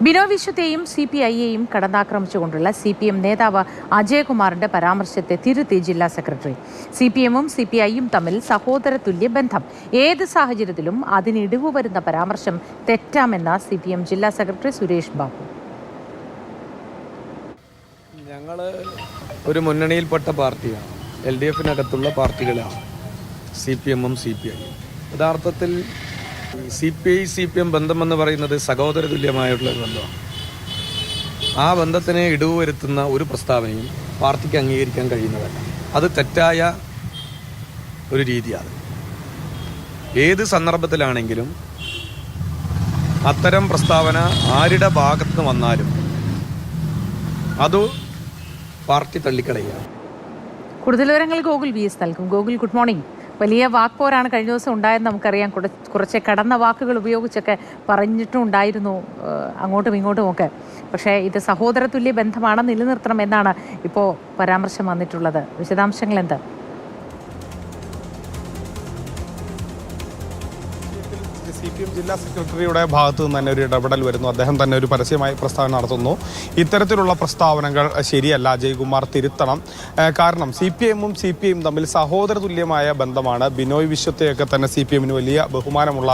Binoy വിശ്വത്തെയും CPIയെയും കടന്നാക്രമിച്ചുകൊണ്ടുള്ള CPM നേതാവ് അജയകുമാറിന്റെ പരാമർശത്തെ തിരുത്തി ജില്ലാ സെക്രട്ടറി. CPMും CPIയും തമ്മിൽ സഹോദരതുല്യ ബന്ധം. ഏത് സാഹചര്യത്തിലും അതിനിടിവ് വരുന്ന പരാമർശം തെറ്റാമെന്ന CPM ജില്ലാ സെക്രട്ടറി സുരേഷ് ബാബു. ഞങ്ങൾ ഒരു മുന്നണിയിൽപ്പെട്ട പാർട്ടിയാണ്. LDFനകത്തുള്ള പാർട്ടികളാണ് CPMും CPIയും. യഥാർത്ഥത്തിൽ CPI-CPM ബന്ധമെന്ന് പറയുന്നത് സഹോദര തുല്യമായിട്ടുള്ള ബന്ധമാണ്. ആ ബന്ധത്തിന് ഇടിവ് വരുത്തുന്ന ഒരു പ്രസ്താവനയും പാർട്ടിക്ക് അംഗീകരിക്കാൻ കഴിയുന്നതല്ല. അത് തെറ്റായ ഒരു രീതിയാണ്. ഏത് സന്ദർഭത്തിലാണെങ്കിലും അത്തരം പ്രസ്താവന ആരുടെ ഭാഗത്ത് വന്നാലും അത് പാർട്ടി തള്ളിക്കളയുക. കൂടുതൽ വിവരങ്ങൾ ഗോകുൽ VS നൽകും. Gokul, good morning. വലിയ വാക്പോരാണ് കഴിഞ്ഞ ദിവസം ഉണ്ടായെന്ന് നമുക്കറിയാം. കുറച്ച് കടന്ന വാക്കുകൾ ഉപയോഗിച്ചൊക്കെ പറഞ്ഞിട്ടും ഉണ്ടായിരുന്നു അങ്ങോട്ടും ഇങ്ങോട്ടും ഒക്കെ. പക്ഷേ ഇത് സഹോദരതുല്യ ബന്ധമാണ്, നിലനിർത്തണം എന്നാണ് ഇപ്പോൾ പരാമർശം വന്നിട്ടുള്ളത്. വിശദാംശങ്ങൾ എന്ത്? CPM ജില്ലാ സെക്രട്ടറിയുടെ ഭാഗത്തു നിന്ന് തന്നെ ഒരു ഇടപെടൽ വരുന്നു. അദ്ദേഹം തന്നെ ഒരു പരസ്യമായി പ്രസ്താവന നടത്തുന്നു. ഇത്തരത്തിലുള്ള പ്രസ്താവനകൾ ശരിയല്ല, അജയ്കുമാർ തിരുത്തണം. കാരണം CPMും CPIയും തമ്മിൽ സഹോദര തുല്യമായ ബന്ധമാണ്. ബിനോയ് വിശ്വത്തെയൊക്കെ തന്നെ CPMന് വലിയ ബഹുമാനമുള്ള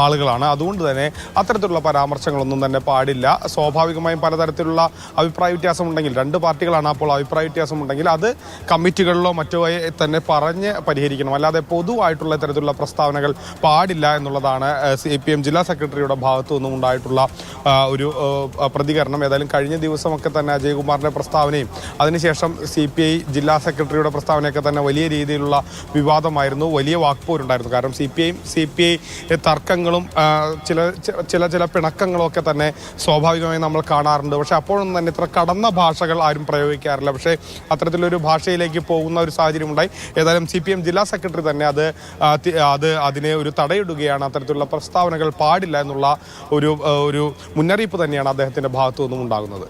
ആളുകളാണ്. അതുകൊണ്ട് തന്നെ അത്തരത്തിലുള്ള പരാമർശങ്ങളൊന്നും തന്നെ പാടില്ല. സ്വാഭാവികമായും പലതരത്തിലുള്ള അഭിപ്രായ വ്യത്യാസമുണ്ടെങ്കിൽ, രണ്ട് പാർട്ടികളാണ്, അപ്പോൾ അഭിപ്രായ വ്യത്യാസമുണ്ടെങ്കിൽ അത് കമ്മിറ്റികളിലോ മറ്റോ തന്നെ പറഞ്ഞ് പരിഹരിക്കണം. അല്ലാതെ പൊതുവായിട്ടുള്ള ഇത്തരത്തിലുള്ള പ്രസ്താവനകൾ പാടില്ല എന്നുള്ളതാണ് CPM ജില്ലാ സെക്രട്ടറിയുടെ ഭാഗത്തു നിന്നും ഉണ്ടായിട്ടുള്ള ഒരു പ്രതികരണം. ഏതായാലും കഴിഞ്ഞ ദിവസമൊക്കെ തന്നെ അജയ്കുമാറിന്റെ പ്രസ്താവനയും അതിനുശേഷം CPI ജില്ലാ സെക്രട്ടറിയുടെ പ്രസ്താവനയൊക്കെ തന്നെ വലിയ രീതിയിലുള്ള വിവാദമായിരുന്നു, വലിയ വാക്പോരുണ്ടായിരുന്നു. കാരണം CPI തർക്കങ്ങളും ചില പിണക്കങ്ങളും ഒക്കെ തന്നെ സ്വാഭാവികമായി നമ്മൾ കാണാറുണ്ട്. പക്ഷെ അപ്പോഴൊന്നും തന്നെ ഇത്ര കടന്ന ഭാഷകൾ ആരും പ്രയോഗിക്കാറില്ല. പക്ഷേ അത്തരത്തിലൊരു ഭാഷയിലേക്ക് പോകുന്ന ഒരു സാഹചര്യം ഉണ്ടായി. ഏതായാലും CPM ജില്ലാ സെക്രട്ടറി തന്നെ അതിനെ ഒരു തടയിടുകയാണ്. അത്തരത്തിലുള്ള പ്രസ്താവനകൾ പാടില്ല എന്നുള്ള ഒരു മുന്നറിയിപ്പ് തന്നെയാണ് അദ്ദേഹത്തിന്റെ ഭാഗത്തു നിന്നും ഉണ്ടാകുന്നത്.